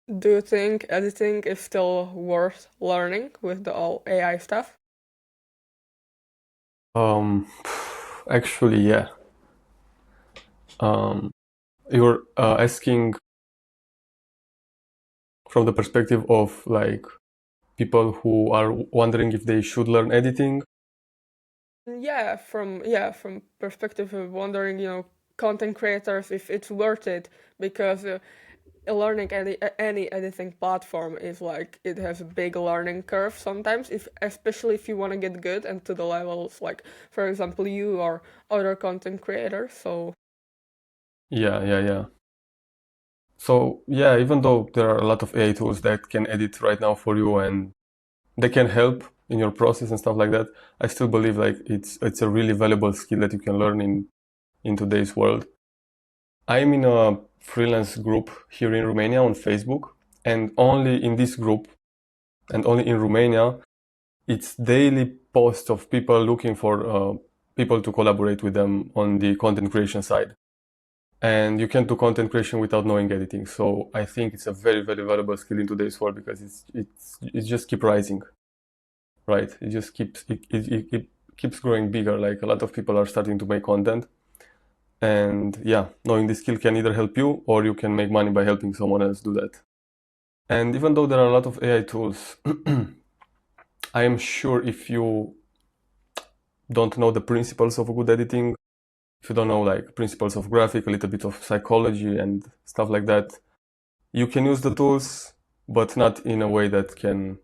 Do you think editing is still worth learning with the all AI stuff? Um, Actually, yeah. Um, you're asking from the perspective of like people who are wondering if they should learn editing. Yeah, from perspective of wondering, content creators if it's worth it because learning any editing platform is like it has a big learning curve sometimes if especially if you want to get good and to the levels like for example you or other content creators. So Yeah, yeah, yeah. So yeah, even though there are a lot of AI tools that can edit right now for you and they can help in your process and stuff like that, I still believe like it's a really valuable skill that you can learn in today's world. I'm in a freelance group here in Romania on Facebook, and only in this group and only in Romania, it's daily posts of people looking for people to collaborate with them on the content creation side. And you can't do content creation without knowing editing. So I think it's a very, very valuable skill in today's world because it just keep rising, right? It just keeps it keeps growing bigger. Like a lot of people are starting to make content, and yeah, knowing this skill can either help you or you can make money by helping someone else do that. And even though there are a lot of AI tools, I am sure if you don't know the principles of good editing, if you don't know like principles of graphic, a little bit of psychology and stuff like that, you can use the tools, but not in a way that can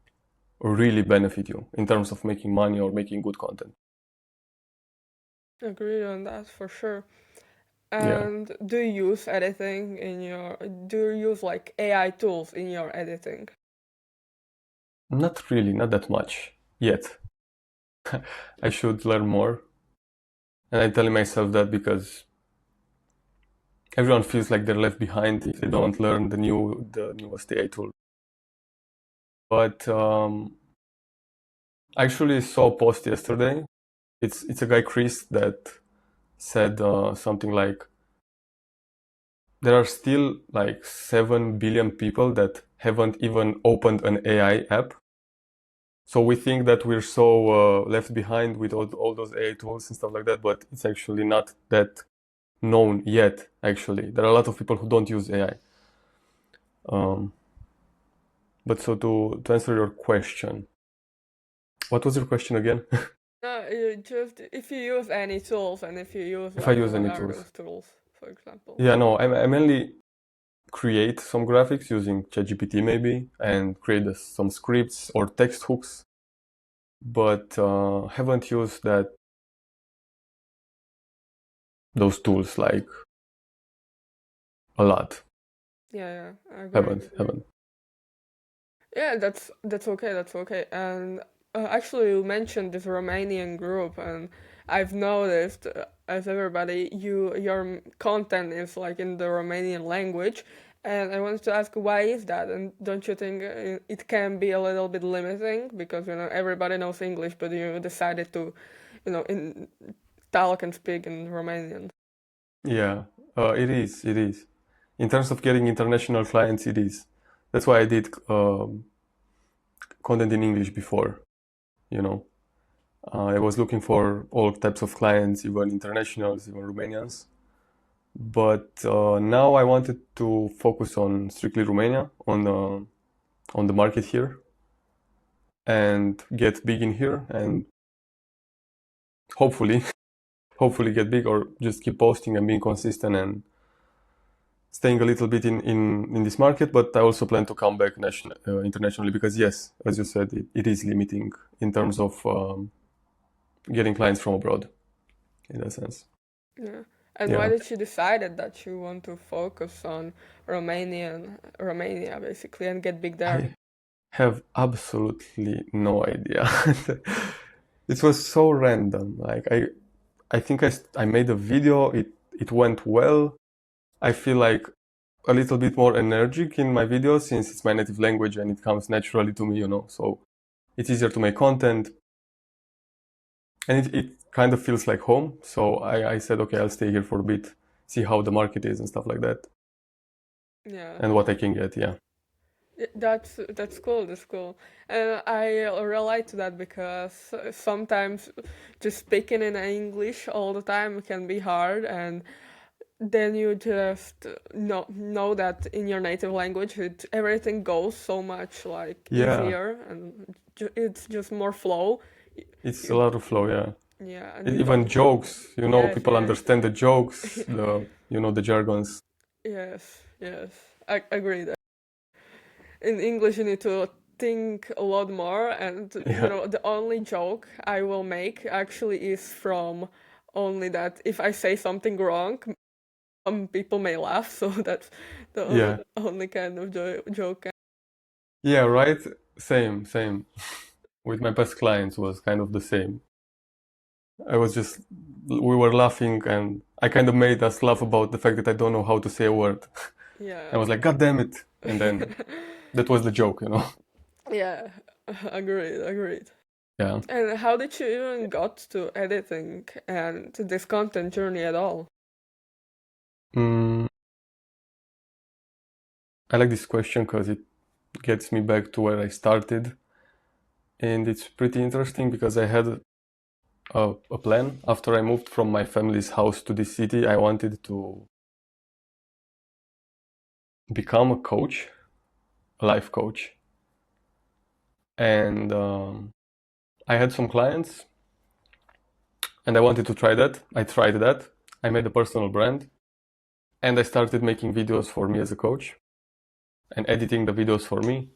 really benefit you in terms of making money or making good content. agree on that for sure. Yeah, And do you use editing in your do you use like AI tools in your editing? not really, not that much yet. I should learn more. And I'm telling myself that because everyone feels like they're left behind if they don't learn the newest AI tool. But I actually saw a post yesterday. It's a guy Chris that said something like there are still like 7 billion people that haven't even opened an AI app. So we think that we're so left behind with all those AI tools and stuff like that, but it's actually not that known yet. Actually, there are a lot of people who don't use AI. Um, but so to answer your question, what was your question again? No, you just if you use any tools and if you use If I like use what any are tools? those tools, for example? Yeah, no, I mainly create some graphics using ChatGPT maybe and create some scripts or text hooks, but haven't used that those tools like a lot. Yeah, I agree. Haven't. Yeah, that's okay. That's okay. And actually, you mentioned this Romanian group, and I've noticed, as everybody, your content is like in the Romanian language, and I wanted to ask why is that? And don't you think it can be a little bit limiting because everybody knows English, but you decided to, in talk and speak in Romanian. Yeah, it is. It is. In terms of getting international clients, it is. That's why I did content in English before. You know, I was looking for all types of clients, even internationals, even Romanians. But now I wanted to focus on strictly Romania, on the market here, and get big in here, and hopefully, hopefully get big, or just keep posting and being consistent and staying a little bit in this market. But I also plan to come back internationally because yes, as you said, it is limiting in terms of getting clients from abroad in that sense. Yeah. And why Yeah, did you decided that you want to focus on Romania basically and get big there? I have absolutely no idea. It was so random. Like I think I made a video. It went well. I feel like a little bit more energetic in my videos since it's my native language and it comes naturally to me, So it's easier to make content and it kind of feels like home. So I said, okay, I'll stay here for a bit, see how the market is and stuff like that, Yeah. and what I can get. Yeah, That's cool. That's cool, and I relate to that because sometimes just speaking in English all the time can be hard, and then you just know that in your native language everything goes so much like Yeah, easier, and it's just more flow. it's a You, lot of flow, yeah. yeah, and you Even don't. jokes, Yes, people yes, understand the jokes, the jargons. yes, yes. I agree. In English you need to think a lot more, and Yeah, the only joke I will make actually is from only that if I say something wrong, some people may laugh, so that's the yeah, only kind of joke. yeah, right? Same, same. With my past clients was kind of the same. I was just, we were laughing and I kind of made us laugh about the fact that I don't know how to say a word. I Yeah. was like, God damn it. And then that was the joke. Yeah, agreed, agreed. Yeah. And how did you even got to editing and to this content journey at all? Mm, I like this question because it gets me back to where I started. And it's pretty interesting because I had a plan. After I moved from my family's house to this city, I wanted to become a coach, a life coach. And I had some clients and I wanted to try that. I tried that. I made a personal brand and I started making videos for me as a coach and editing the videos for me.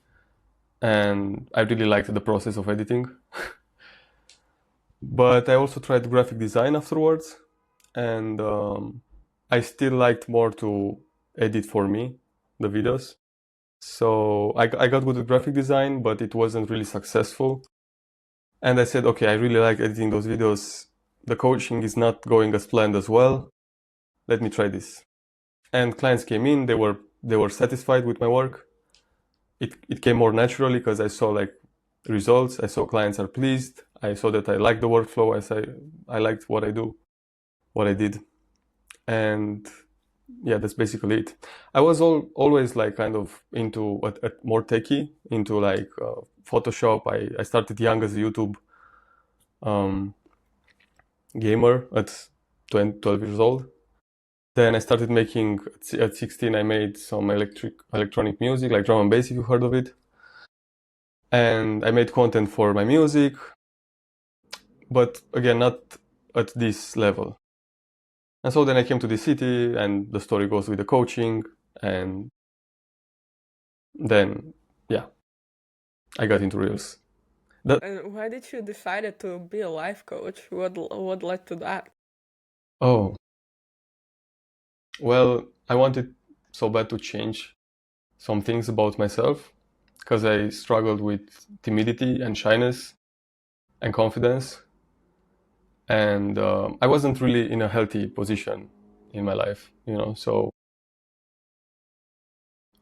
And I really liked the process of editing. But I also tried graphic design afterwards, and I still liked more to edit for me the videos. So I got good at graphic design, but it wasn't really successful. And I said, okay, I really like editing those videos. The coaching is not going as planned as well. Let me try this. And clients came in, they were satisfied with my work. It came more naturally because I saw like results. I saw clients are pleased. I saw that I liked the workflow. I liked what I do, what I did, and yeah, that's basically it. I was always like kind of into more techie, into like Photoshop. I started young as a YouTube um, gamer at 20, 12 years old. Then I started making at 16. I made some electronic music, like drum and bass, if you heard of it. And I made content for my music, but again, not at this level. And so then I came to the city, and the story goes with the coaching, and then yeah, I got into Reels. That And why did you decide to be a life coach? What led to that? oh well, I wanted so bad to change some things about myself because I struggled with timidity and shyness and confidence, and I wasn't really in a healthy position in my life. So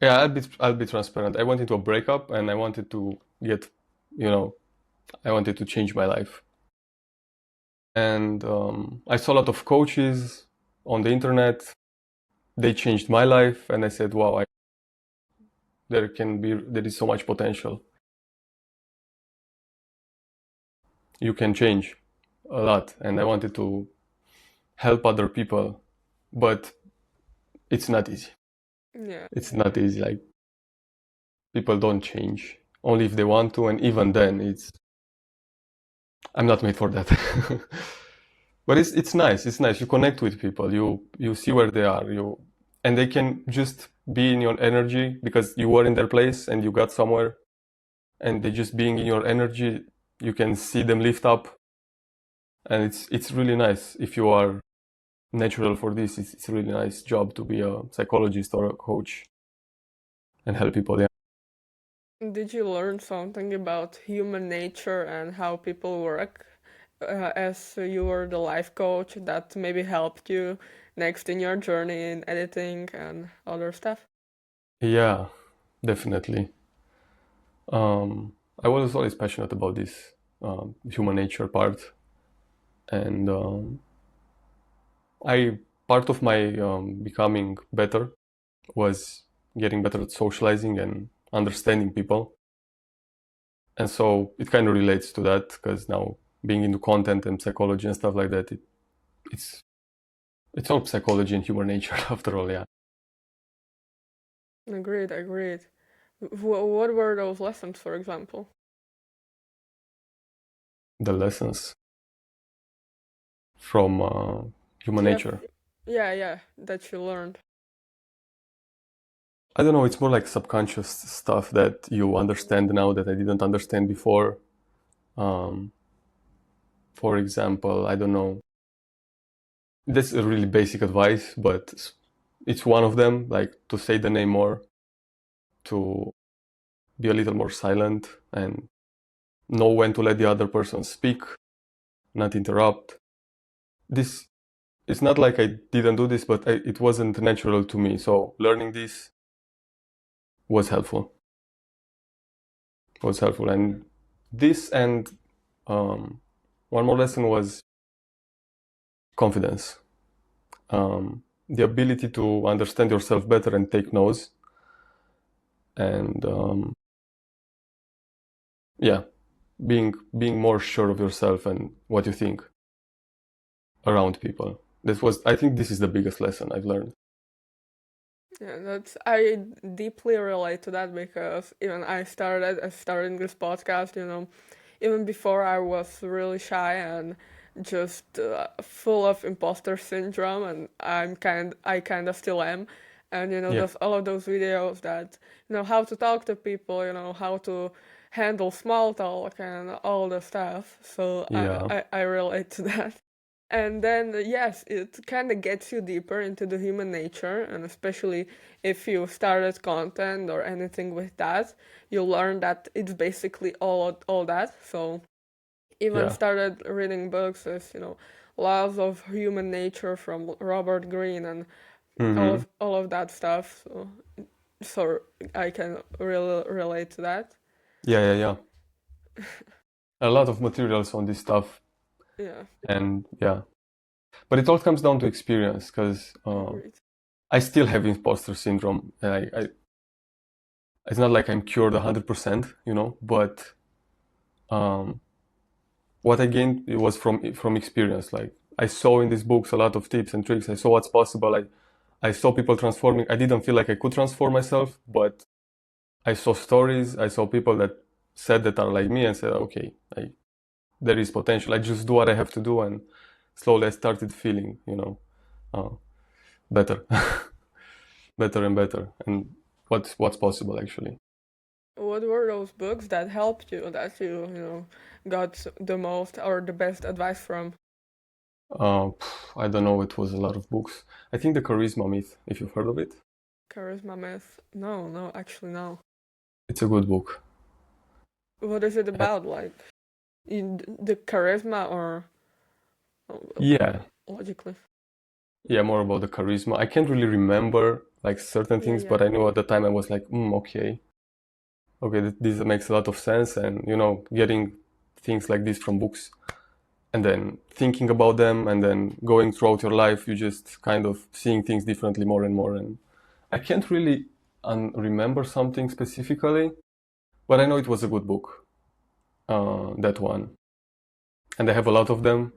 yeah, I'll be transparent. I went into a breakup, and I wanted to get, you know, I wanted to change my life. And I saw a lot of coaches on the internet. They changed my life, and I said, "Wow, there is so much potential. You can change a lot." And I wanted to help other people, but it's not easy. Yeah, It's not easy. Like people don't change only if they want to, and even then, I'm not made for that. But it's nice. It's nice. You connect with people. You see where they are. And they can just be in your energy because you were in their place and you got somewhere. And they just being in your energy, you can see them lift up. And it's really nice if you are natural for this. It's a really nice job to be a psychologist or a coach and help people. Yeah. did you learn something about human nature and how people work as you were the life coach that maybe helped you next in your journey in editing and other stuff? Yeah, definitely. I was always passionate about this human nature part, and I part of my becoming better was getting better at socializing and understanding people. And so it kind of relates to that because now being into content and psychology and stuff like that, it's it's all psychology and human nature after all. Yeah, Agreed, agreed. What were those lessons, for example? the lessons from human Yeah, nature. yeah, yeah, that you learned. I don't know. It's more like subconscious stuff that you understand now that I didn't understand before. Um, for example, I don't know. That's a really basic advice, but it's one of them. Like to say the name more, to be a little more silent, and know when to let the other person speak, not interrupt. This it's not like I didn't do this, but it wasn't natural to me. So learning this was helpful. Was helpful, and this and um, one more lesson was confidence. The ability to understand yourself better and take notes, and yeah, being more sure of yourself and what you think around people. I think this is the biggest lesson I've learned. Yeah, that's I deeply relate to that because even I started this podcast, even before I was really shy and just full of imposter syndrome, and I kind of still am. And Yeah, there's all of those videos that how to talk to people, how to handle small talk and all the stuff. So yeah, I relate to that. And then, yes, it kind of gets you deeper into the human nature, and especially if you started content or anything with that, you learn that it's basically all that. So even yeah. started reading books as Laws of Human Nature from Robert Greene and Mm-hmm. all of that stuff. So I can really relate to that. Yeah, yeah, yeah. A lot of materials on this stuff, Yeah, and yeah, but it all comes down to experience because agreed. I still have imposter syndrome. It's not like I'm cured 100%, but um, what I gained it was from experience. Like I saw in these books a lot of tips and tricks. I saw what's possible. I saw people transforming. I didn't feel like I could transform myself, but I saw stories. I saw people that said that are like me and said, okay, there is potential. I just do what I have to do, and slowly I started feeling, uh, better, better and better, and what's possible actually. What were those books that helped you, that you got the most or the best advice from? I don't know. It was a lot of books. I think the Charisma Myth, if you've heard of it, Charisma Myth? No, no, actually no. it's a good book. What is it Uh, about? Like the charisma or oh, yeah, logically? yeah, more about the charisma. I can't really remember like certain Yeah, things, yeah. but I know at the time I was like, okay, okay, this makes a lot of sense, and getting things like this from books and then thinking about them and then going throughout your life, you just kind of seeing things differently more and more. And I can't really remember something specifically, but I know it was a good book, that one. And I have a lot of them,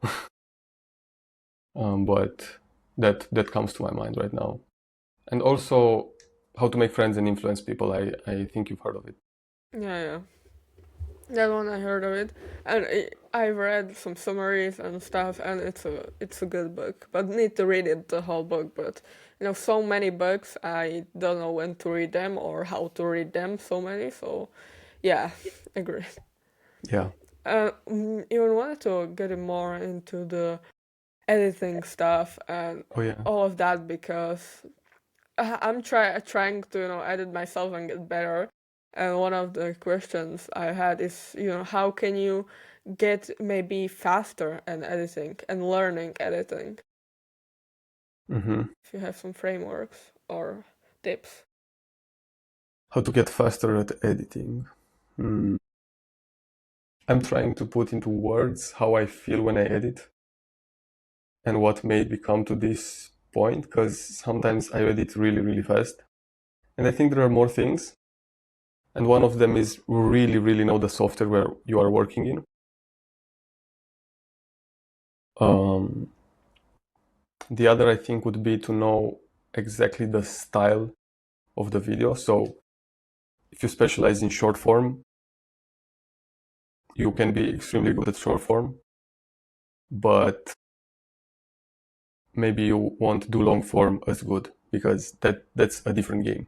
but that comes to my mind right now. And also, How to Make Friends and Influence People. I think you've heard of it. Yeah, yeah. That one I heard of it, and I've read some summaries and stuff, and it's a good book, but need to read it the whole book. But so many books, I don't know when to read them or how to read them. So many, so yeah, agree. Yeah. Even wanted to get more into the editing stuff and Oh yeah. all of that because I'm trying to edit myself and get better. And one of the questions I had is how can you get maybe faster in editing and learning editing hmm if you have some frameworks or tips. How to get faster at editing. Hmm. I'm trying to put into words how I feel when I edit and what made me come to this point because sometimes I edit really, really fast. And I think there are more things. And one of them is really, really know the software where you are working in. Um, the other, I think, would be to know exactly the style of the video. So if you specialize in short form, you can be extremely good at short form, but maybe you won't do long form as good because that's a different game.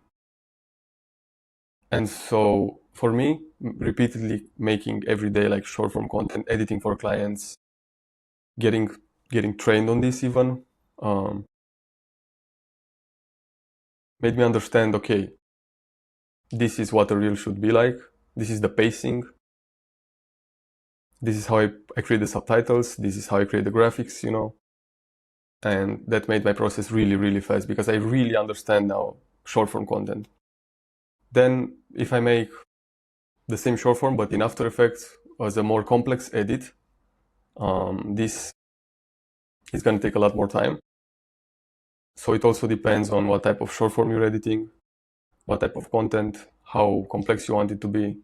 And so for me, repeatedly making every day like short form content, editing for clients, getting getting trained on this even, um, made me understand, okay, this is what a reel should be like. This is the pacing. This is how I create the subtitles. This is how I create the graphics, And that made my process really, really fast because I really understand now short form content. Then if I make the same short form but in After Effects as a more complex edit, this is going to take a lot more time. So it also depends on what type of short form you're editing, what type of content, how complex you want it to be.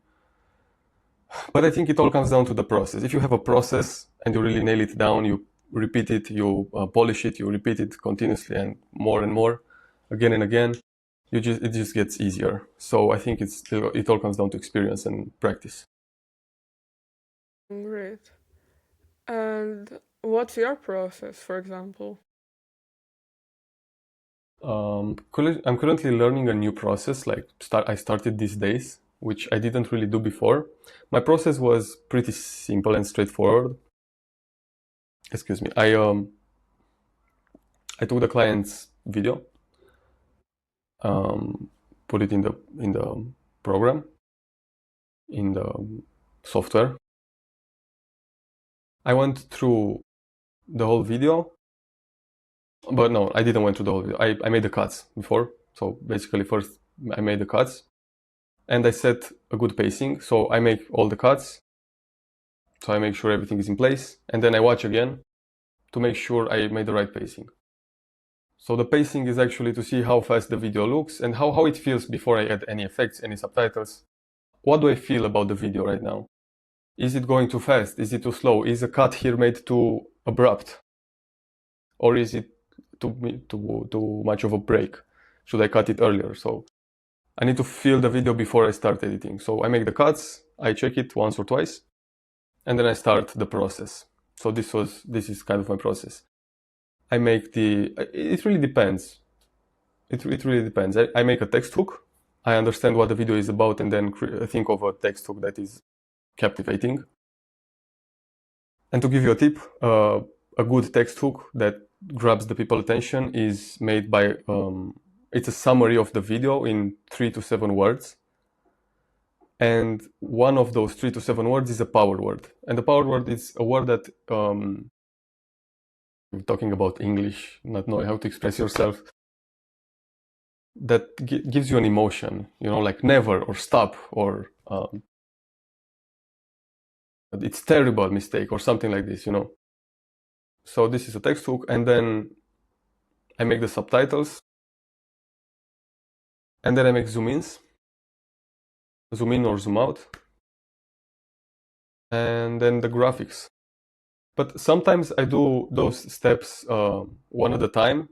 But I think it all comes down to the process. If you have a process and you really nail it down, you repeat it, you polish it, you repeat it continuously and more, again and again, it just gets easier. So I think it all comes down to experience and practice. Great. And what's your process, for example? I'm currently learning a new process. I started these days, which I didn't really do before. My process was pretty simple and straightforward. Excuse me. I took the client's video, um, put it in the program, in the software. I went through the whole video, but no, I didn't went through the whole video. I made the cuts before. So basically, first I made the cuts, and I set a good pacing. So I make all the cuts. So I make sure everything is in place, and then I watch again to make sure I made the right pacing. So the pacing is actually to see how fast the video looks and how it feels before I add any effects, any subtitles. What do I feel about the video right now? Is it going too fast? Is it too slow? Is a cut here made too abrupt? Or is it too much of a break? Should I cut it earlier? So I need to feel the video before I start editing. So I make the cuts, I check it once or twice, and then I start the process. So this is kind of my process. I make it really depends. It really depends. I make a text hook. I understand what the video is about and then think of a text hook that is captivating. And to give you a tip, a good text hook that grabs the people's attention is made by, it's a summary of the video in 3 to 7 words. And one of those 3 to 7 words is a power word. And the power word is a word that, we're talking about English, not knowing how to express yourself, that gives you an emotion, like never or stop or it's terrible mistake or something like this. So this is a text hook, and then I make the subtitles, and then I make zoom ins, zoom in or zoom out, and then the graphics. But sometimes I do those steps one at a time,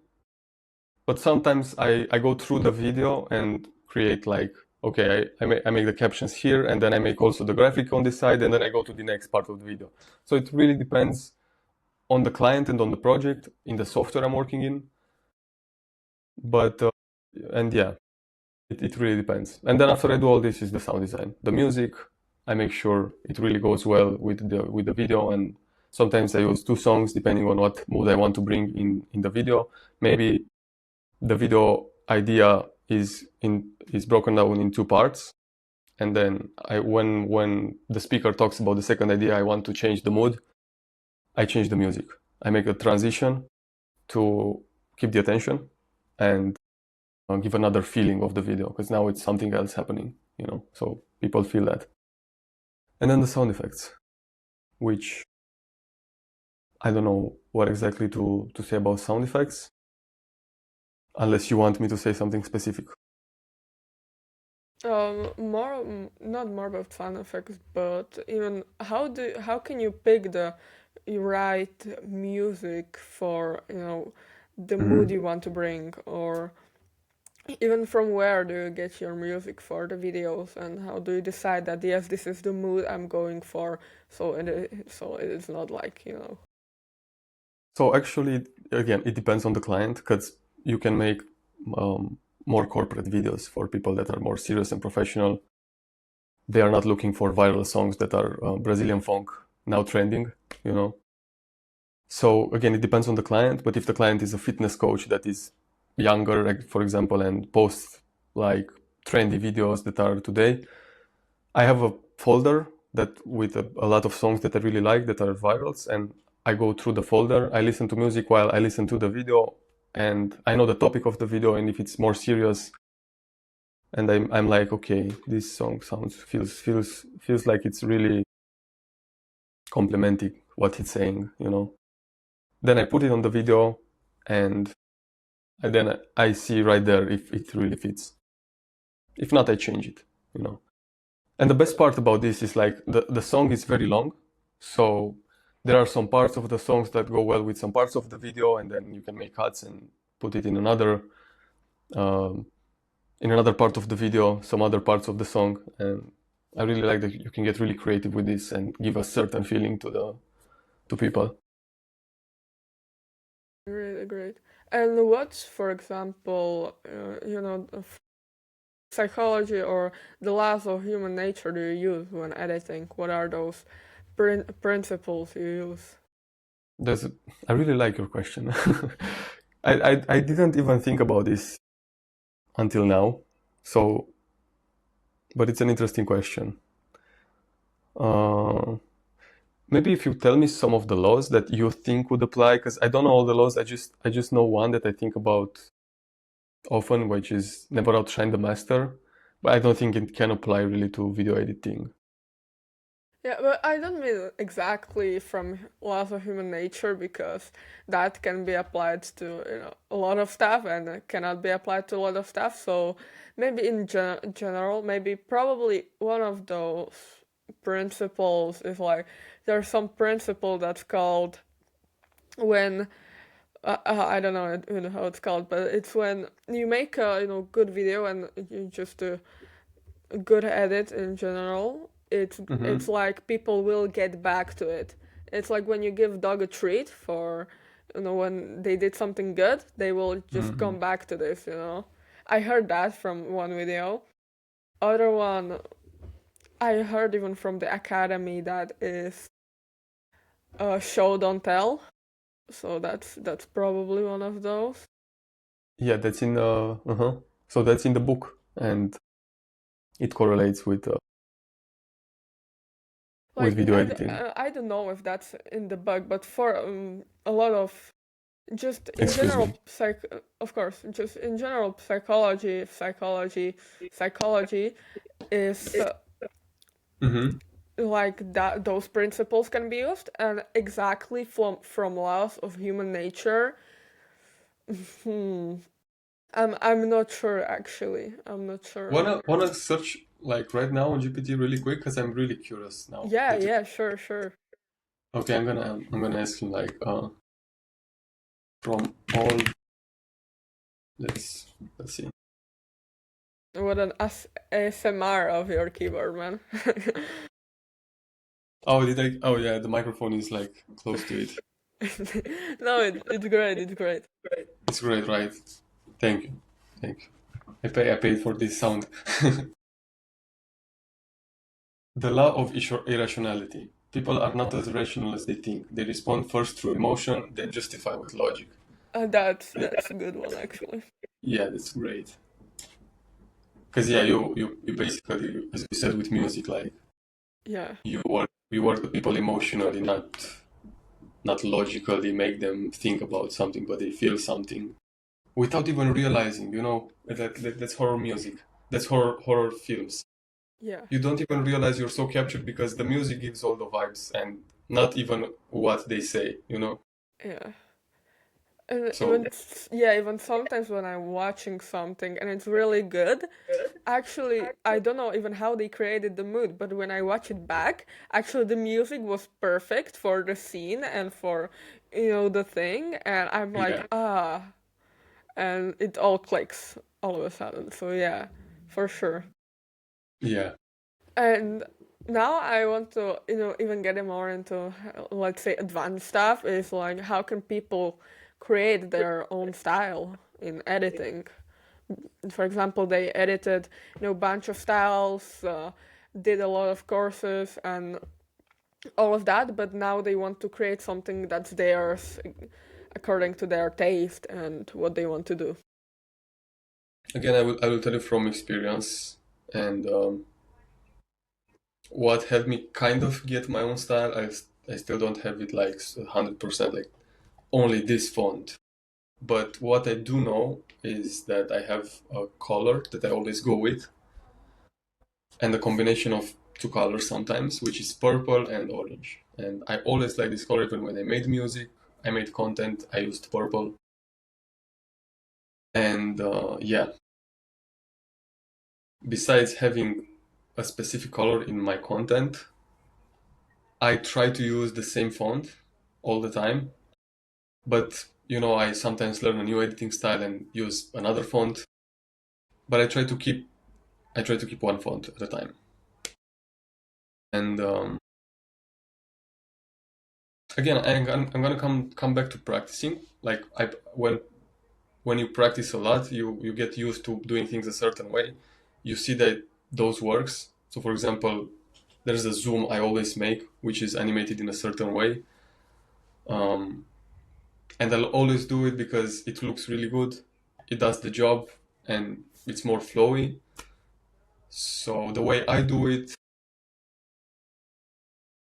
but sometimes I go through the video and create like, okay, I make the captions here, and then I make also the graphic on this side, and then I go to the next part of the video. So it really depends on the client and on the project, in the software I'm working in. But, and yeah, it really depends. And then after I do all this is the sound design. The music, I make sure it really goes well with the video, and sometimes I use 2 songs depending on what mood I want to bring in the video. Maybe the video idea is broken down in 2 parts, and then when the speaker talks about the second idea, I want to change the mood, I change the music. I make a transition to keep the attention and give another feeling of the video, because now it's something else happening, so people feel that. And then the sound effects, which I don't know what exactly to say about sound effects, unless you want me to say something specific. Not more about sound effects, but even how can you pick the right music for, the mood Mhm. you want to bring, or even from where do you get your music for the videos, and how do you decide that yes, this is the mood I'm going for, so it is not like, So actually, again, it depends on the client because you can make um, more corporate videos for people that are more serious and professional. They are not looking for viral songs that are Brazilian funk now trending, you know. So again, it depends on the client. But if the client is a fitness coach that is younger, like, for example, and posts like trendy videos that are today, I have a folder that with a lot of songs that I really like that are virals, and I go through the folder. I listen to music while I listen to the video, and I know the topic of the video. And if it's more serious, and I'm like, okay, this song feels like it's really complimenting what it's saying, you know. Then I put it on the video, and then I see right there if it really fits. If not, I change it, you know. And the best part about this is like the song is very long. So there are some parts of the songs that go well with some parts of the video, and then you can make cuts and put it um, in another part of the video, some other parts of the song. And I really like that you can get really creative with this and give a certain feeling to people. really great. And what's, for example, psychology or the laws of human nature do you use when editing? What are those principles you use? There's, I really like your question. I didn't even think about this until now. So, but it's an interesting question. Uh, Maybe if you tell me some of the laws that you think would apply, because I don't know all the laws. I just know one that I think about often, which is never outshine the master. But I don't think it can apply really to video editing. Yeah, but I don't mean exactly from laws of human nature, because that can be applied to, a lot of stuff, and it cannot be applied to a lot of stuff. So maybe in general, maybe probably one of those principles is like there's some principle that's called when I don't know how it's called, but it's when you make a good video and you just do a good edit in general. It's Mm-hmm. like people will get back to it. It's like when you give dog a treat for when they did something good, they will just Mm-hmm. come back to this. I heard that from one video. Other one I heard even from the academy that is show don't tell. So that's probably one of those. Yeah, that's in So that's in the book, and it correlates with Like video editing. I don't know if that's in the book, but for a lot of just in Excuse me. general of course, just in general psychology is Mm-hmm. like that those principles can be used, and exactly from laws of human nature. hmm, I'm not sure, actually. I'm not sure. Wanna search like right now on GPT really quick because I'm really curious now Yeah, that you. yeah, sure. Okay, I'm gonna ask him like from all. Let's see. What an ASMR of your keyboard, man. Oh, did I? Oh, yeah, the microphone is like close to it. No, it's great, it's great. It's great, right? Thank you, thank you. I paid for this sound. The law of irrationality. People are not as rational as they think. They respond first through emotion, then justify with logic. That's a good one, actually. Yeah, that's great. Because yeah, you basically, as you said with music, like Yeah, we work with people emotionally, not logically make them think about something, but they feel something without even realizing. That's horror music. That's horror films. yeah, You don't even realize you're so captured because the music gives all the vibes and not even what they say. yeah. And So yeah, even sometimes when I'm watching something and it's really good, actually, I don't know even how they created the mood, but when I watch it back, actually the music was perfect for the scene and for, the thing, and I'm like, yeah, and it all clicks all of a sudden. So yeah, for sure. yeah, And now I want to, even get more into, let's say, advanced stuff. Is like, how can people create their own style in editing? For example, they edited, a bunch of styles, did a lot of courses and all of that, but now they want to create something that's theirs according to their taste and what they want to do. again, I will tell you from experience, and what helped me kind of get my own style. I still don't have it like 100%, like only this font. But what I do know is that I have a color that I always go with, and a combination of two colors sometimes, which is purple and orange. And I always like this color. Even when I made music, I made content, I used purple. And yeah, besides having a specific color in my content, I try to use the same font all the time. But I sometimes learn a new editing style and use another font. But I try to keep one font at a time. And again, I'm gonna come back to practicing. Like when you practice a lot, you get used to doing things a certain way. You see that those works. So for example, there's a zoom I always make, which is animated in a certain way. Um, and I'll always do it because it looks really good. It does the job and it's more flowy. So the way I do it,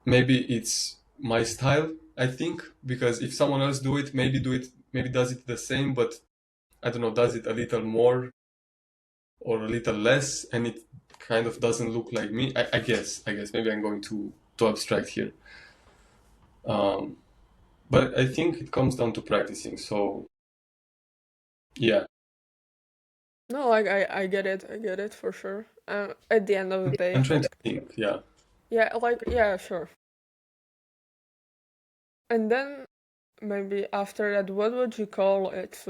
maybe it's my style, I think, because if someone else maybe does it the same, but I don't know, does it a little more or a little less, and it kind of doesn't look like me. I guess maybe I'm going to abstract here. Um, but I think it comes down to practicing. So yeah, No, like I get it, I get it for sure. At the end of the day, I'm trying to think. Yeah. yeah, like yeah, sure. And then maybe after that, what would you call it's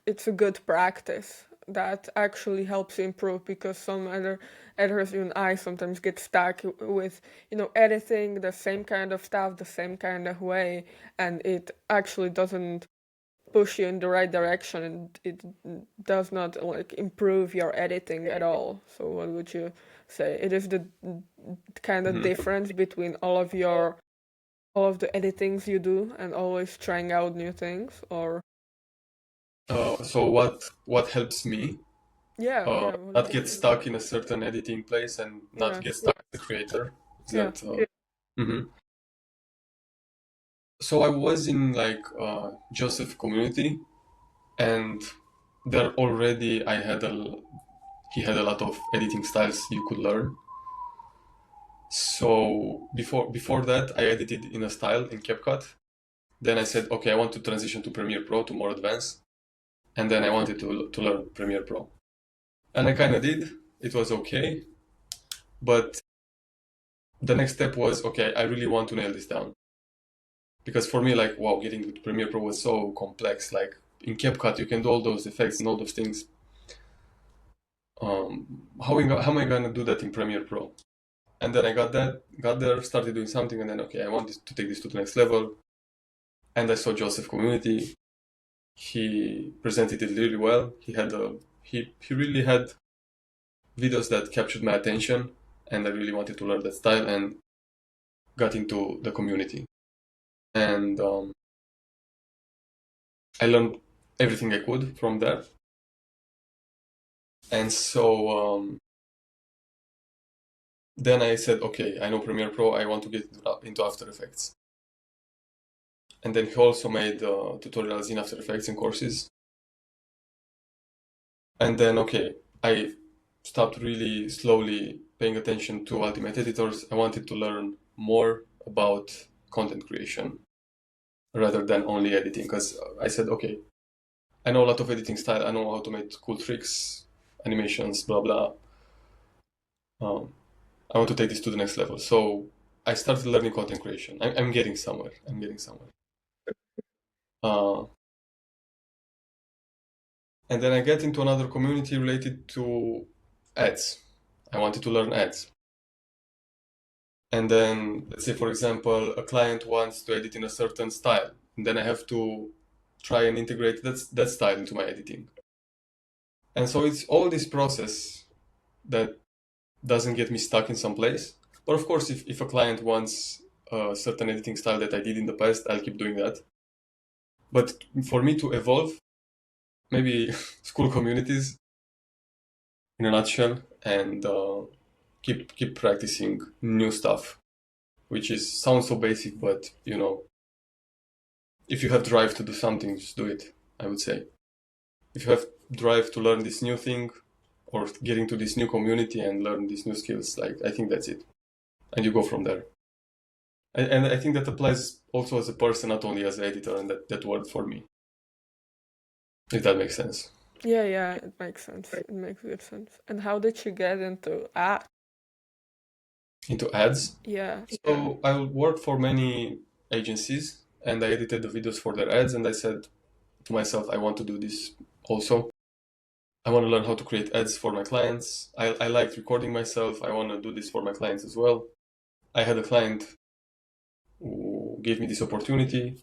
it's a good practice that actually helps you improve? Because some other editors, even I, sometimes get stuck with editing the same kind of stuff the same kind of way, and it actually doesn't push you in the right direction, and it does not like improve your editing at all. So what would you say? It is the kind of Mhm. difference between all of the editings you do and always trying out new things, or So what helps me yeah, yeah, what not do you get think? stuck in a certain editing place and not Yeah, get stuck as a creator? Is yeah, that mhm. So I was in like Joseph community, and there already he had a lot of editing styles you could learn. So before that, I edited in a style in CapCut. Then I said, okay, I want to transition to Premiere Pro to more advanced, and then I wanted to learn Premiere Pro, and I kind of did. It was okay, but the next step was okay. I really want to nail this down because for me, like, wow, getting to Premiere Pro was so complex. Like in CapCut, you can do all those effects and all those things. How am I gonna do that in Premiere Pro? And then I got there, started doing something, and then okay, I want to take this to the next level. And I saw Joseph Community. He presented it really well. He really had videos that captured my attention, and I really wanted to learn that style and got into the community. And I learned everything I could from there. And so then I said, okay, I know Premiere Pro. I want to get into After Effects. And then he also made tutorials in After Effects and courses. And then, okay, I stopped really slowly paying attention to Ultimate Editors. I wanted to learn more about content creation, rather than only editing. Because I said, okay, I know a lot of editing style. I know how to make cool tricks, animations, blah blah. Um, I want to take this to the next level. So I started learning content creation. I'm getting somewhere. I'm getting somewhere. Uh, and then I get into another community related to ads. I wanted to learn ads. And then, let's say, for example, a client wants to edit in a certain style. And then I have to try and integrate that style into my editing. And so it's all this process that doesn't get me stuck in some place. But of course, if a client wants a certain editing style that I did in the past, I'll keep doing that. But for me to evolve, maybe school communities in a nutshell, and keep practicing new stuff, which is sounds so basic, but if you have drive to do something, just do it. I would say if you have drive to learn this new thing or get into this new community and learn these new skills, like I think that's it, and you go from there. And I think that applies also as a person, not only as an editor, and that word for me, if that makes sense. Yeah, yeah, it makes sense. It makes good sense. And how did you get into art? Into ads. Yeah. So I worked for many agencies and I edited the videos for their ads, and I said to myself, I want to do this also. I want to learn how to create ads for my clients. I liked recording myself. I want to do this for my clients as well. I had a client who gave me this opportunity,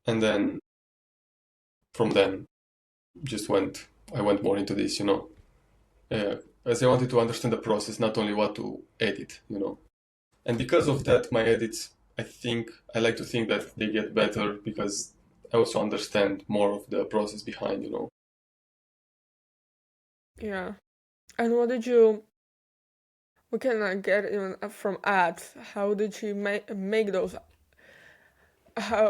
and then from then just I went more into this. As I wanted to understand the process, not only what to edit. And because of that, my edits, I like to think that they get better because I also understand more of the process behind. Yeah. And what did you we can get even from ads? How did you make those?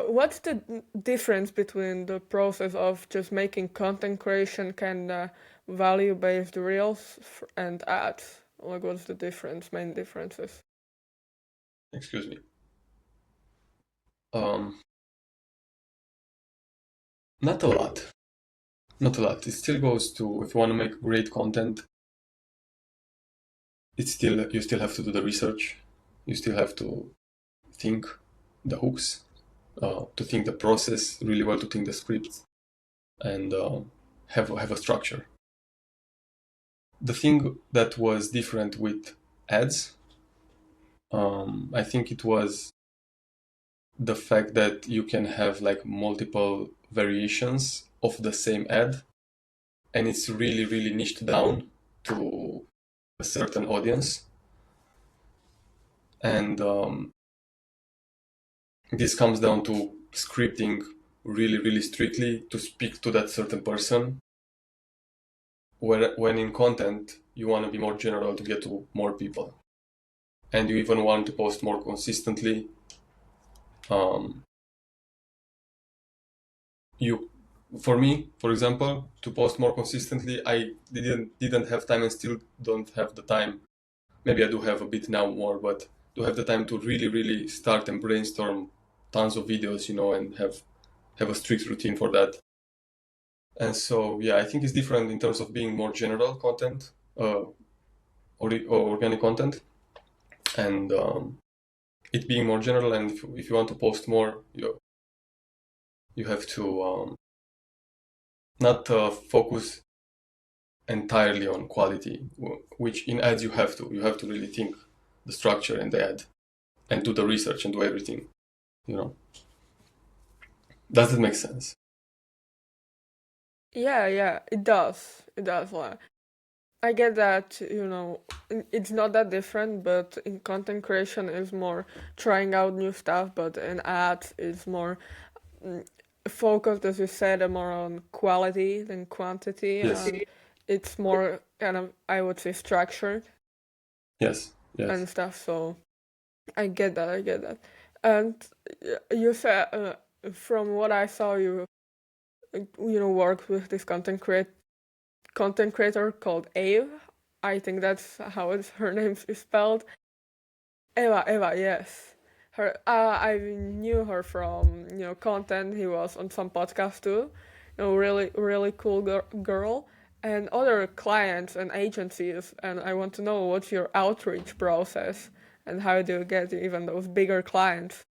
What's the difference between the process of just making content creation kind of value-based reels and ads? Like, what's the main differences? Excuse me. Um, Not a lot. Not a lot. It still goes to, if you want to make great content, you still have to do the research. You still have to think the hooks, to think the process really well, to think the script, and have a structure. The thing that was different with ads, I think it was the fact that you can have like multiple variations of the same ad, and it's really, really niched down to a certain audience. And this comes down to scripting really, really strictly to speak to that certain person. When in content, you want to be more general to get to more people. And you even want to post more consistently. Um, you, for me, for example, to post more consistently, I didn't have time and still don't have the time. Maybe I do have a bit now more, but to have the time to really, really start and brainstorm tons of videos, and have a strict routine for that. And so, yeah, I think it's different in terms of being more general content, or organic content, and it being more general. And if you want to post more, you have to not focus entirely on quality, which in ads you have to really think the structure and the ad and do the research and do everything. You know, does it make sense? Yeah, yeah, it does. It does. Like, I get that, it's not that different, but in content creation is more trying out new stuff, but in ads it's more mm, focused, as you said, more on quality than quantity, Yes. and it's more kind of, I would say, structured Yes. and Yes. stuff. So I get that. I get that. And you said, from what I saw, worked with this content creator called Ave. I think that's how her name is spelled. Eva, yes. her. I knew her from content. He was on some podcast too. Really really cool girl. And other clients and agencies. And I want to know what's your outreach process and how do you get even those bigger clients?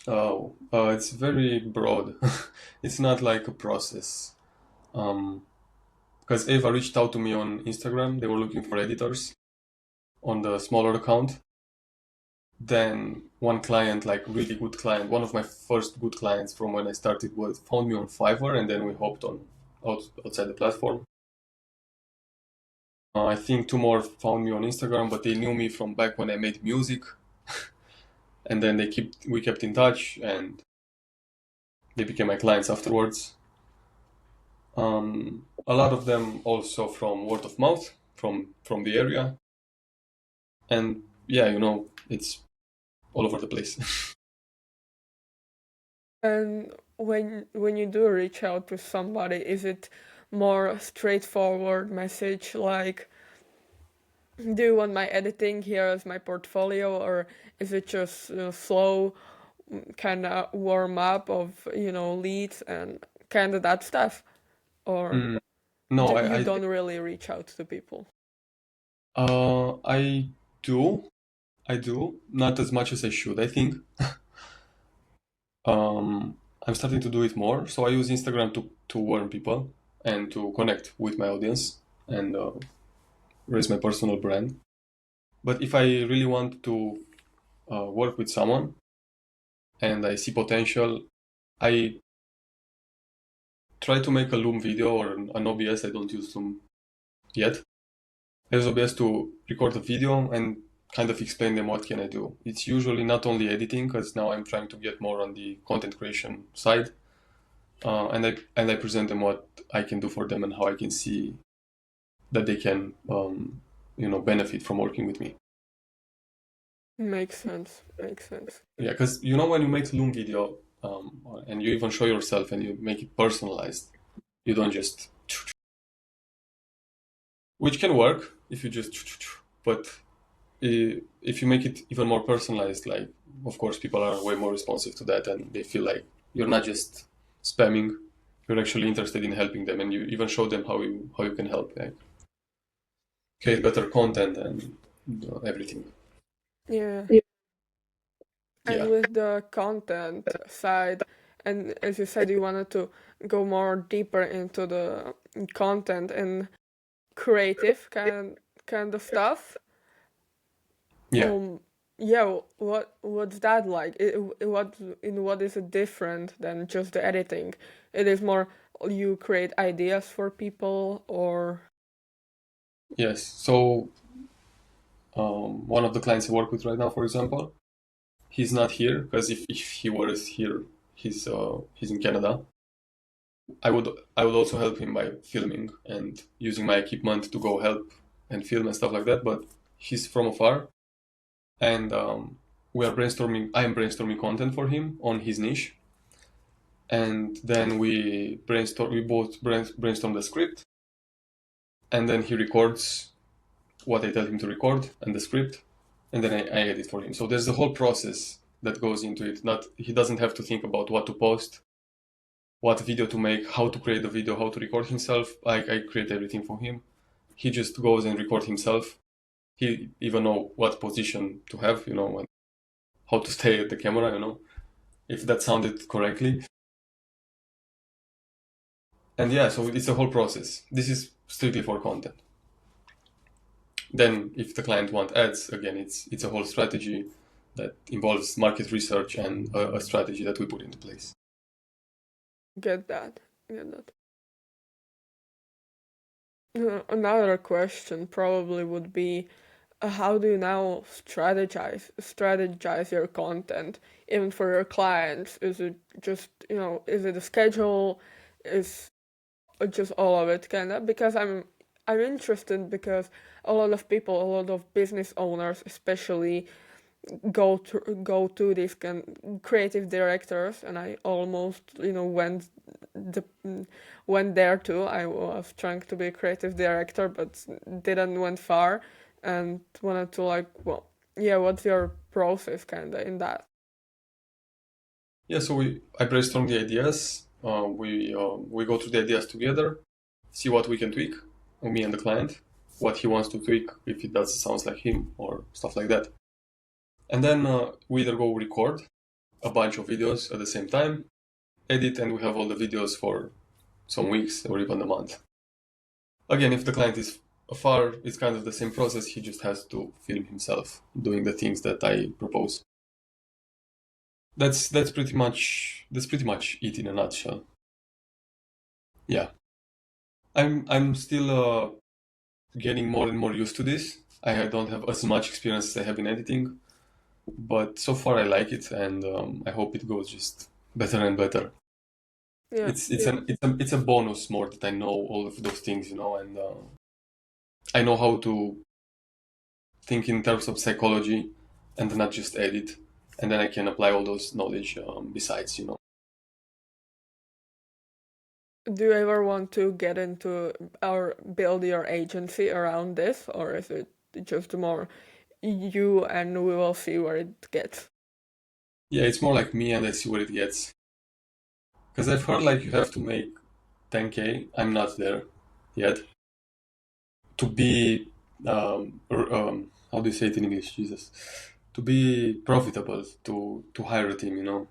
Oh, it's very broad. It's not like a process. Um, because Ava reached out to me on Instagram. They were looking for editors on the smaller account. Then one client, like really good client, one of my first good clients from when I started was found me on Fiverr, and then we hopped on outside the platform. I think two more found me on Instagram, but they knew me from back when I made music, and then we kept in touch, and they became my clients afterwards. A lot of them also from word of mouth from the area, and yeah, it's all over the place. And when you do reach out to somebody, is it more straightforward message like, do you want my editing here as my portfolio, or is it just slow kind of warm up of leads and kind of that stuff, or Mm, no, you don't really reach out to people? I do, not as much as I should, I think. I'm starting to do it more, so I use Instagram to warn people and to connect with my audience and raise my personal brand. But if I really want to work with someone and I see potential, I try to make a Loom video or an OBS. I don't use Loom yet. I use OBS to record a video and kind of explain them what can I do. It's usually not only editing, because now I'm trying to get more on the content creation side, and I present them what I can do for them and how I can see that they can benefit from working with me. Makes sense. Makes sense. Yeah, because when you make Loom video and you even show yourself and you make it personalized, you don't just, which can work if you just, but if you make it even more personalized, like, of course people are way more responsive to that and they feel like you're not just spamming, you're actually interested in helping them, and you even show them how you can help, like create better content and everything. Yeah. Yeah. And with the content side, and as you said, you wanted to go more deeper into the content and creative kind of stuff. Yeah. Um, yeah, what's that like? What is it different than just the editing? It is more you create ideas for people, or Yes. So one of the clients I work with right now, for example, he's not here because if he was here, he's in Canada. I would also help him by filming and using my equipment to go help and film and stuff like that. But he's from afar, and we are brainstorming. I am brainstorming content for him on his niche, and then we brainstorm. We both brainstorm the script, and then he records what I tell him to record and the script, and then I edit for him. So there's the whole process that goes into it. Not He doesn't have to think about what to post, what video to make, how to create the video, how to record himself. I create everything for him. He just goes and record himself. He even know what position to have, and how to stay at the camera, if that sounded correctly. And yeah, so it's a whole process. This is strictly for content. Then if the client want ads, again, it's a whole strategy that involves market research and a strategy that we put into place. get that? Get that. Another question probably would be, how do you now strategize your content even for your clients? Is it just is it a schedule? Is it just all of it kind of? Because I'm interested because a lot of people, a lot of business owners especially, go to these creative directors, and I almost the went there too. I was trying to be a creative director but didn't went far, and wanted to like, well, yeah, what's your process kind of in that? Yeah, so I brainstorm the ideas. We go through the ideas together, see what we can tweak, me and the client, what he wants to tweak, if it does sounds like him or stuff like that. And then we either go record a bunch of videos at the same time, edit, and we have all the videos for some weeks or even a month. Again, if the client is far, it's kind of the same process. He just has to film himself doing the things that I propose. That's pretty much it in a nutshell. Yeah, I'm still getting more and more used to this. I don't have as much experience as I have in editing, but so far I like it, and I hope it goes just better and better. Yeah. It's a bonus more that I know all of those things, and I know how to think in terms of psychology and not just edit, and then I can apply all those knowledge besides. Do you ever want to get into or build your agency around this, or is it just more you and we will see where it gets? Yeah, it's more like me, and I see where it gets. Because I've heard like you have to make 10K. I'm not there yet. To be how do you say it in English? Jesus, to be profitable, to hire a team.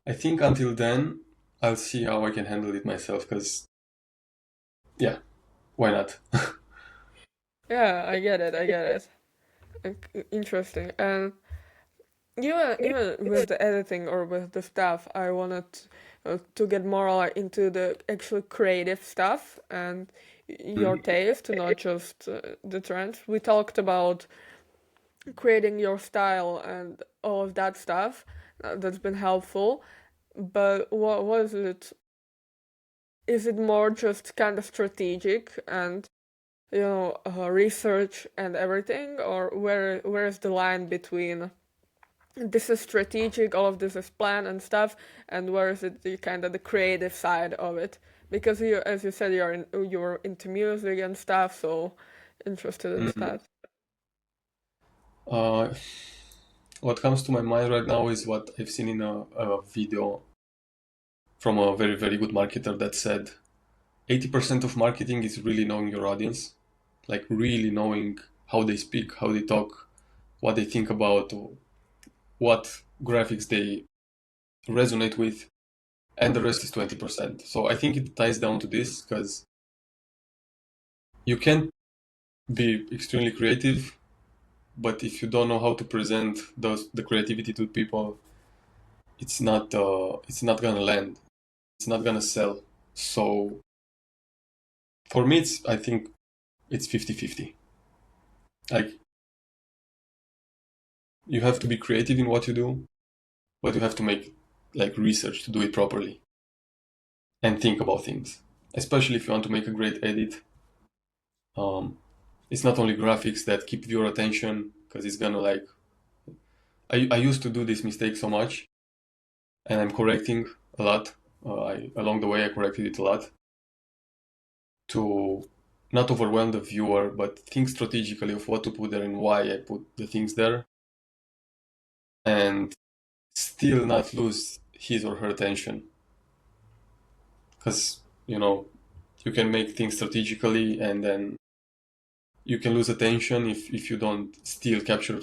I think until then, I'll see how I can handle it myself. Because yeah, why not? Yeah, I get it. I get it. Interesting. And even with the editing or with the stuff, I wanted to get more into the actual creative stuff and your Mm. taste, not just the trends. We talked about creating your style and all of that stuff. That's been helpful. But what was it? Is it more just kind of strategic and research and everything, or where is the line between this is strategic, all of this is planned and stuff, and where is it the kind of the creative side of it? Because you, as you said, you're into music and stuff, so interested in Mm. that. Uh, what comes to my mind right now is what I've seen in a video from a very, very good marketer that said 80% of marketing is really knowing your audience, like really knowing how they speak, how they talk, what they think about, what graphics they resonate with, and the rest is 20%. So I think it ties down to this because you can be extremely creative, but if you don't know how to present the creativity to people, it's not gonna land. It's not gonna sell. So for me, I think it's 50-50. Like you have to be creative in what you do, but you have to make like research to do it properly and think about things. Especially if you want to make a great edit. Um, it's not only graphics that keep your attention because it's gonna like I used to do this mistake so much and I'm correcting a lot. Along the way I corrected it a lot to not overwhelm the viewer, but think strategically of what to put there and why I put the things there, and still not lose his or her attention. Because you can make things strategically and then you can lose attention if you don't still capture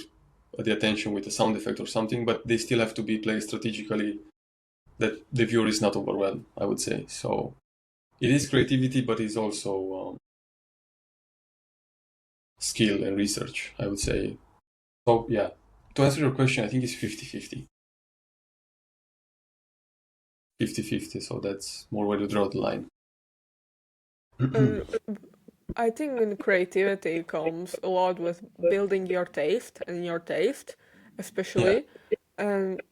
the attention with a sound effect or something, but they still have to be played strategically that the viewer is not overwhelmed, I would say. So it is creativity, but it's also skill and research, I would say. So yeah, to answer your question, I think it's 50-50. 50-50, so that's more where you draw the line. And I think in creativity comes a lot with building your taste and your taste, Yeah, especially. And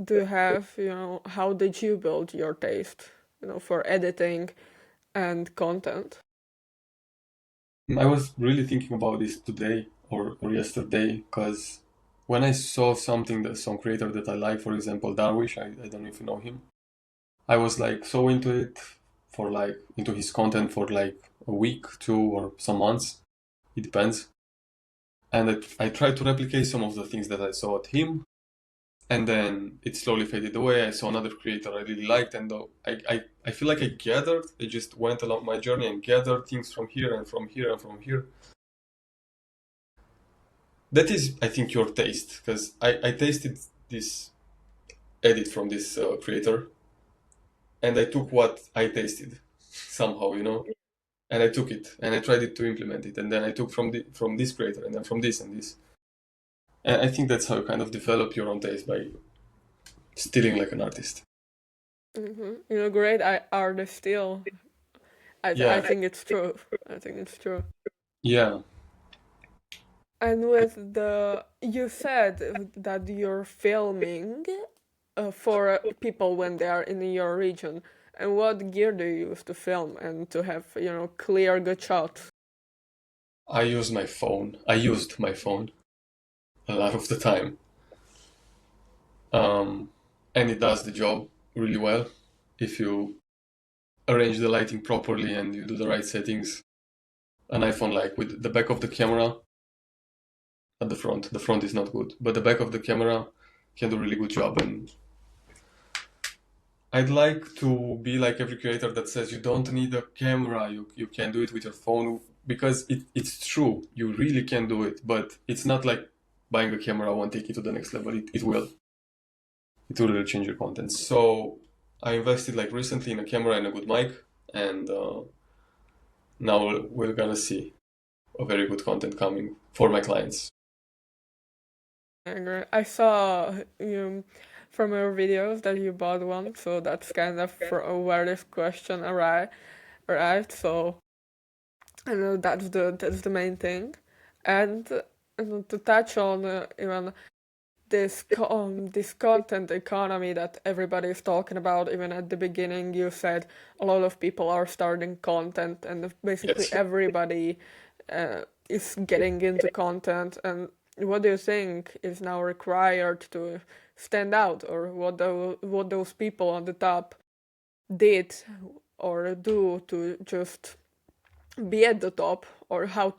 do you have, how did you build your taste, for editing and content? I was really thinking about this today or yesterday because when I saw something that some creator that I like, for example, Darwish, I don't know if you know him, I was like so into it for like into his content for like a week, two, or some months. It depends. and I tried to replicate some of the things that I saw at him, and then it slowly faded away. I saw another creator I really liked, and I feel like I just went along my journey and gathered things from here and from here and from here. That is, I think, your taste, because I tasted this edit from this creator, and I took what I tasted somehow, and I took it and I tried it to implement it, and then I took from this creator, and then from this and this. And I think that's how you kind of develop your own taste, by stealing like an artist. Great artist still. I Yeah, think it's true. I think it's true. yeah. And with you said that you're filming for people when they are in your region. And what gear do you use to film and to have, clear, good shots? I used my phone a lot of the time, um, and it does the job really well if you arrange the lighting properly and you do the right settings. An iPhone, like with the back of the camera at the front is not good, but the back of the camera can do a really good job. And I'd like to be like every creator that says you don't need a camera, you can do it with your phone, because it's true, you really can do it, but it's not like buying a camera won't take you to the next level. It will. It will really change your content. So I invested like recently in a camera and a good mic, and now we're gonna see a very good content coming for my clients. I agree. I saw from your videos that you bought one, so that's kind of where this question arrived. So I know that's the main thing, and to touch on even this content economy that everybody is talking about. Even at the beginning, you said a lot of people are starting content, and basically Yes. everybody is getting into content. And what do you think is now required to stand out, or what those people on the top did or do to just be at the top, or how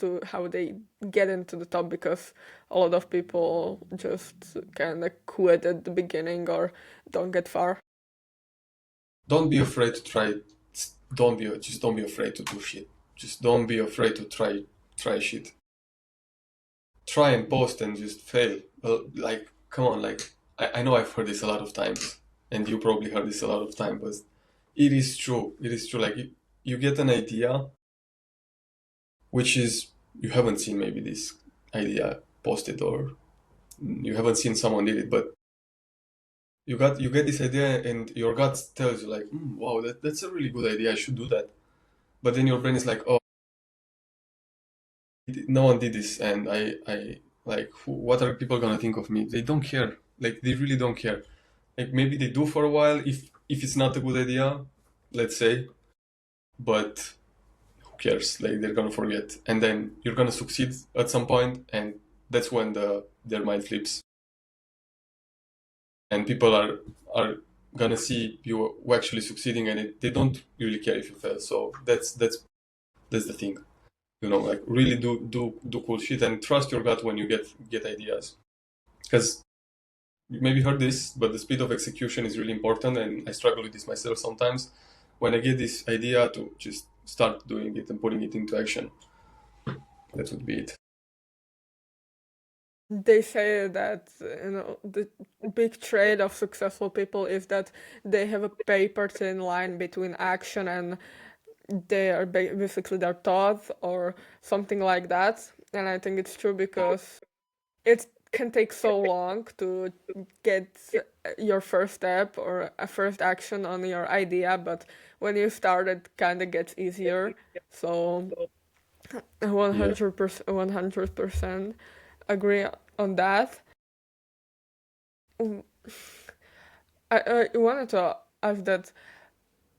they get into the top, because a lot of people just kind of quit at the beginning or don't get far. Don't be afraid to try. Don't be afraid to do shit. Just don't be afraid to try shit. Try and post and just fail. Like, come on, like, I know I've heard this a lot of times, and you probably heard this a lot of times, but it is true. It is true. Like, you get an idea, which is, you haven't seen maybe this idea posted, or you haven't seen someone did it, but you get this idea and your gut tells you like, wow, that's a really good idea. I should do that. But then your brain is like, oh, no one did this, and I like, what are people gonna think of me? They don't care. Like, they really don't care. Like, maybe they do for a while if it's not a good idea, let's say, but who cares? Like, they're gonna forget, and then you're gonna succeed at some point, and that's when their mind flips, and people are gonna see you actually succeeding, and they don't really care if you fail. So that's the thing. Like, really do cool shit and trust your gut when you get ideas, because you maybe heard this, but the speed of execution is really important, and I struggle with this myself sometimes. When I get this idea, to just start doing it and putting it into action. That would be it. They say that the big trait of successful people is that they have a paper thin line between action and they are basically their thoughts or something like that. And I think it's true because it can take so long to get your first step or a first action on your idea, but when you start, it kind of gets easier. So Yeah. 100% agree on that. Mm, I wanted to ask that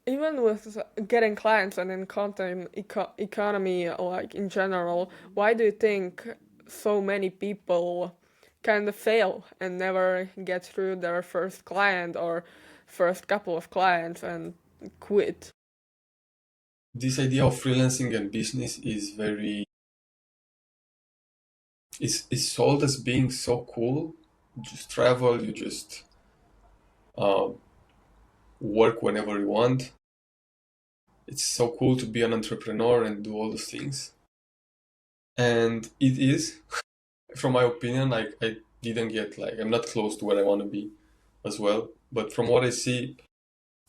even with getting clients and in content economy, like in general, why do you think so many people kind of fail and never get through their first client or first couple of clients and quit? This idea of freelancing and business is very is sold as being so cool. You just travel, you just uh, work whenever you want. It's so cool to be an entrepreneur and do all those things. And it is, from my opinion, like I didn't get like I'm not close to where I want to be as well. But from what I see,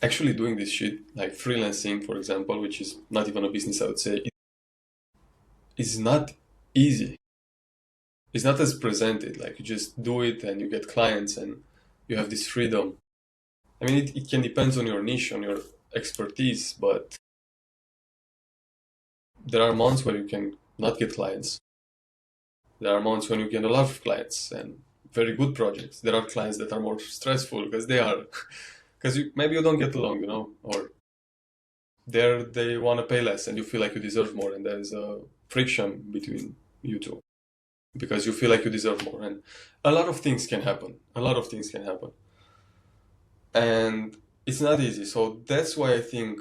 actually doing this shit, like freelancing, for example, which is not even a business, I would say, it is not easy. It's not as presented. Like you just do it and you get clients and you have this freedom. I mean, it can depend on your niche, on your expertise, but there are months where you can not get clients. There are months when you get a lot of clients and very good projects. There are clients that are more stressful because they are, because maybe you don't get along, or they want to pay less and you feel like you deserve more, and there's a friction between you two because you feel like you deserve more, and a lot of things can happen. A lot of things can happen, and it's not easy. So that's why I think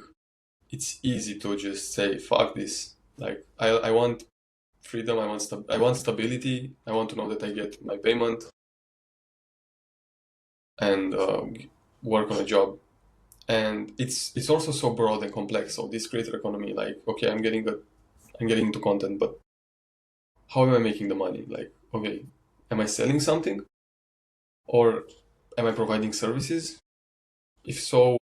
it's easy to just say fuck this. Like I want freedom. I want stability. I want to know that I get my payment and work on a job. And it's also so broad and complex. So this creator economy, like okay, I'm getting into content, but how am I making the money? Like okay, am I selling something or am I providing services? If so,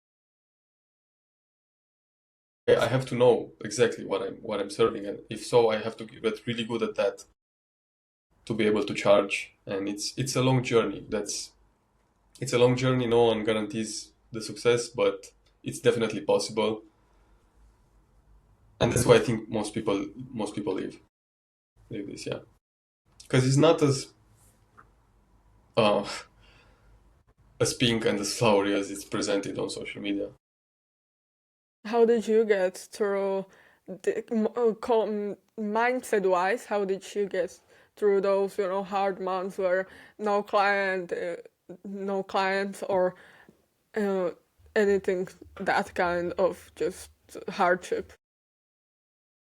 I have to know exactly what I'm serving, and if so, I have to get really good at that to be able to charge. And it's a long journey. It's a long journey. No one guarantees the success, but it's definitely possible. And that's why I think most people live this, yeah, because it's not uh, as pink and as flowery as it's presented on social media. How did you get through mindset wise? How did you get through those hard months where no client, no clients or uh, anything that kind of just hardship?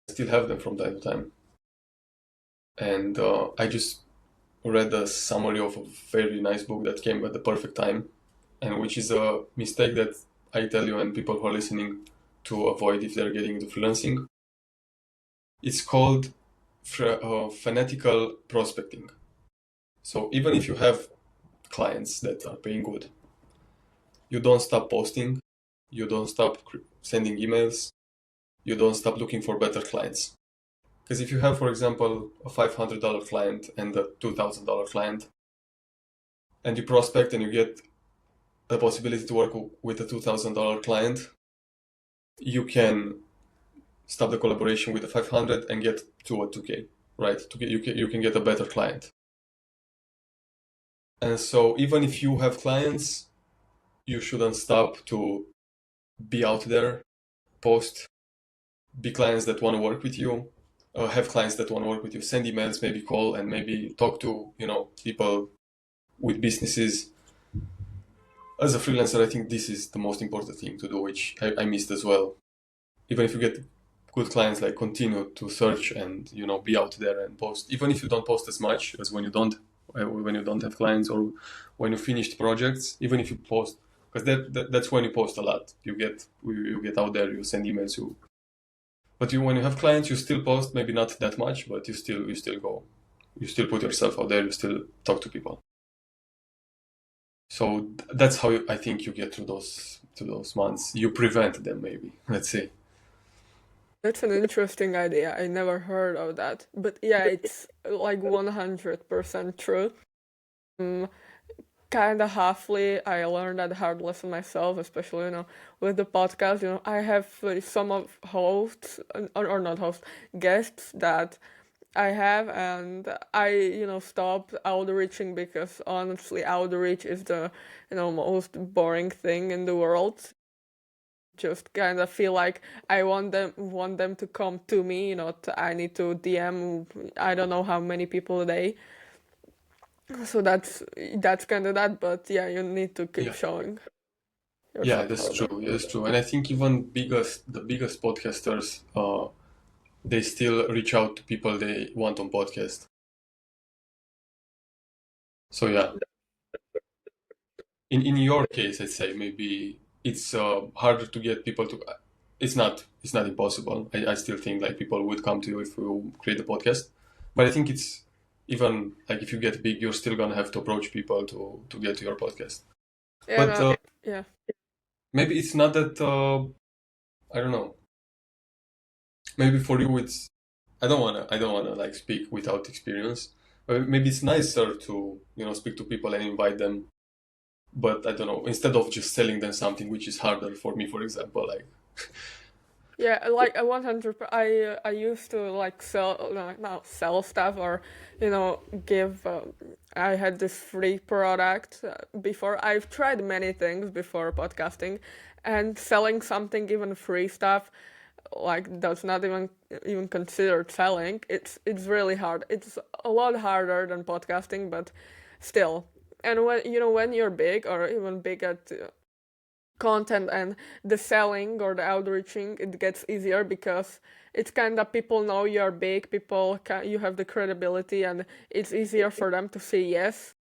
I still have them from time to time, and I just read a summary of a very nice book that came at the perfect time, and which is a mistake that I tell you and people who are listening to avoid if they're getting into freelancing. It's called fanatical prospecting. So even if you have clients that are paying good, you don't stop posting, you don't stop sending emails, you don't stop looking for better clients. Because if you have, for example, a $500 client and a $2,000 client, and you prospect and you get the possibility to work with a $2,000 client, you can stop the collaboration with the 500 and get to a 2K, right? You can get a better client. And so even if you have clients, you shouldn't stop to be out there, post, be clients that want to work with you, have clients that want to work with you, send emails, maybe call, and maybe talk to people with businesses. As a freelancer, I think this is the most important thing to do, which I missed as well. Even if you get good clients, like continue to search and be out there and post, even if you don't post as much as when you don't have clients or when you finished projects. Even if you post, because that's when you post a lot. You get out there, you send emails, but when you have clients, you still post, maybe not that much, but you still go, you still put yourself out there, you still talk to people. So that's how I think you get through those months. You prevent them, maybe. Let's say. That's an interesting idea. I never heard of that. But yeah, it's like 100% true. Um, Kind of halfly, I learned that hard lesson myself, especially, with the podcast. I have some of hosts, or not hosts, guests that I have, and I, stopped outreaching because honestly, outreach is the, most boring thing in the world. Just kind of feel like I want them to come to me, not I need to DM I don't know how many people a day. So that's kind of that, but yeah, you need to keep Yeah, showing yeah, yourself that's out there. true. Yeah, that's true. And I think even the biggest podcasters, they still reach out to people they want on podcast. So yeah, in your case, I'd say maybe it's harder to get people to. It's not impossible. I still think like people would come to you if you create a podcast, but I think it's even like if you get big, you're still gonna have to approach people to get to your podcast. Yeah, But no, yeah, maybe it's not that. I don't know. Maybe for you, it's. I don't wanna like speak without experience. But maybe it's nicer to speak to people and invite them. But I don't know. Instead of just selling them something, which is harder for me, for example, like. yeah. Like I 100. I used to like sell, not sell stuff or give. I had this free product before. I've tried many things before podcasting, and selling something, even free stuff, like that's not even considered selling. It's really hard. It's a lot harder than podcasting, but still. And when you're big or even big at content, and the selling or the outreaching, it gets easier because it's kind of people know you're big, you have the credibility, and it's easier for them to say yes,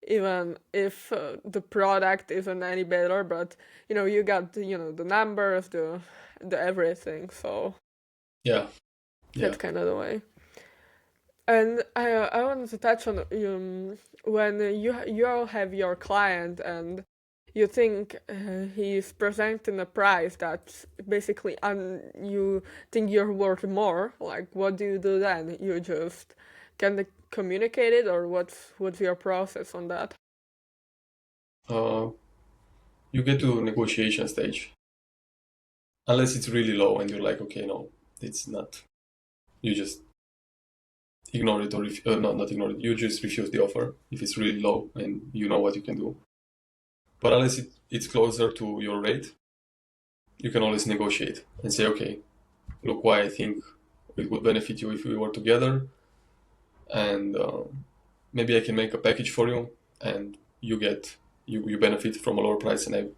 even if the product isn't any better. But you got the numbers, the everything. So Yeah, yeah. that's kind of the way. And I wanted to touch on when you all have your client and you think he's presenting a price that basically you think you're worth more. Like, what do you do then? You just can communicate it, or what's your process on that? Uh, you get to negotiation stage, unless it's really low and you're like, okay, no, it's not. You just ignore it, or if not ignore it. You just refuse the offer if it's really low and you know what you can do. But unless it's closer to your rate, you can always negotiate and say, okay, look, why I think it would benefit you if we were together, and maybe I can make a package for you, and you benefit from a lower price, and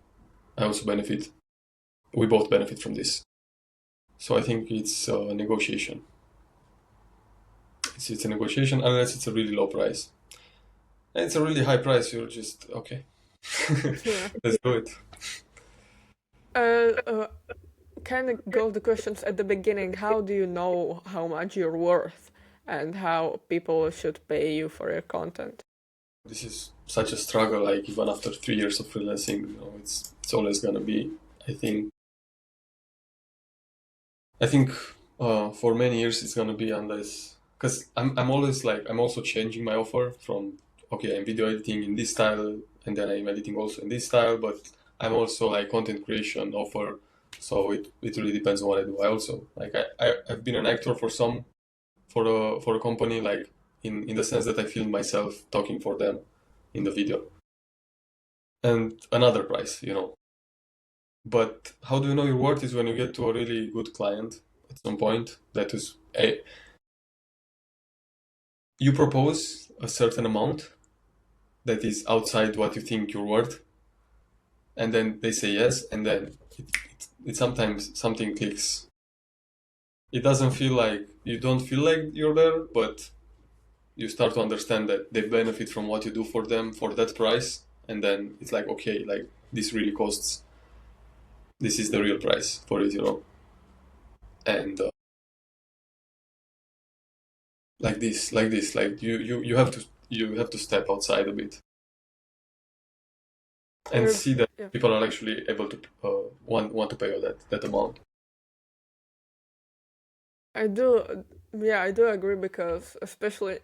I also benefit. We both benefit from this. So I think it's a negotiation. It's a negotiation unless it's a really low price. And it's a really high price. You're just okay. Yeah. Let's do it. Uh, uh, kind of go the questions at the beginning. How do you know how much you're worth and how people should pay you for your content? This is such a struggle. Like even after 3 years of freelancing, it's always gonna be. I think. I think for many years it's gonna be unless because I'm always like I'm also changing my offer from okay I'm video editing in this style and then I'm editing also in this style, but I'm also like content creation offer, so it really depends on what I do. I also like I've been an actor for some for a company, like in the sense that I filmed myself talking for them in the video, and another price. But how do you know your worth is when you get to a really good client at some point that is a you propose a certain amount that is outside what you think you're worth, and then they say yes, and then it sometimes something clicks. It doesn't feel like you don't feel like you're there, but you start to understand that they benefit from what you do for them for that price, and then it's like okay, like this really costs. This is the real price for it. And like you have to step outside a bit and You're, see that yeah. people are actually able to want to pay you that amount. I do, yeah, I do agree because especially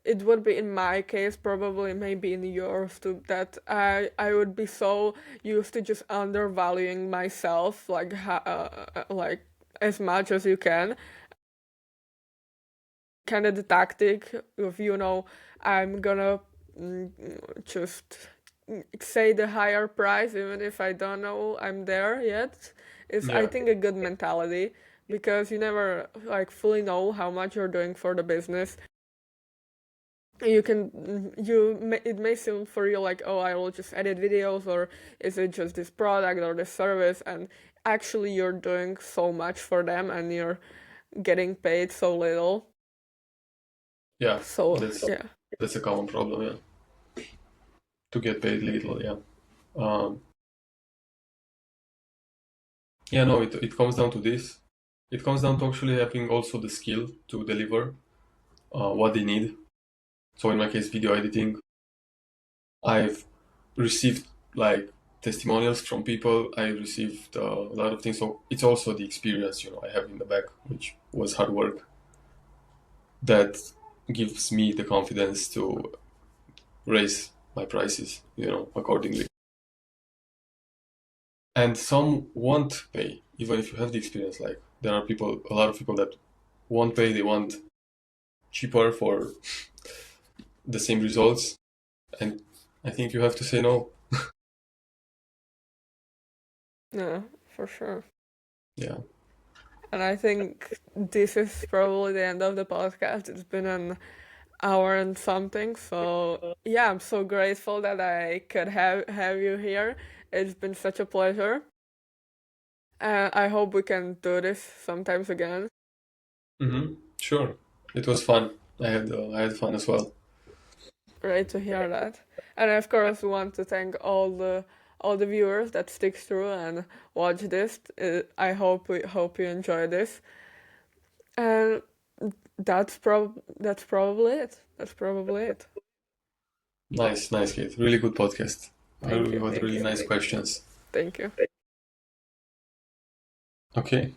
it would be in my case, probably maybe in yours too, that I would be so used to just undervaluing myself, like like as much as you can. Kind of the tactic of I'm gonna mm, just say the higher price even if I don't know I'm there yet is, I Yeah, think, a good mentality, because you never like fully know how much you're doing for the business. You can it may seem for you like, oh, I will just edit videos, or is it just this product or this service, and actually you're doing so much for them and you're getting paid so little. yeah, So that's yeah. that's a common problem. Yeah, to get paid little. Yeah. Um, yeah. No, it comes down to this. It comes down to actually having also the skill to deliver what they need. So in my case, video editing, I've received like testimonials from people. I received a lot of things. So it's also the experience, I have in the back, which was hard work, that gives me the confidence to raise my prices, accordingly. And some won't pay, even if you have the experience. Like there are people, a lot of people that won't pay. They want cheaper for the same results, and I think you have to say no. Yeah, for sure. Yeah. And I think this is probably the end of the podcast. It's been an hour and something. So yeah, I'm so grateful that I could have you here. It's been such a pleasure. I hope we can do this sometimes again. Sure. It was fun. I had fun as well. Great to hear that. And of course, we want to thank all the viewers that stick through and watch this. I hope you enjoy this. And that's probably it. That's probably it. Nice, nice, Kate. Really good podcast. Thank You you. had Thank really you. nice questions. Thank you. Okay.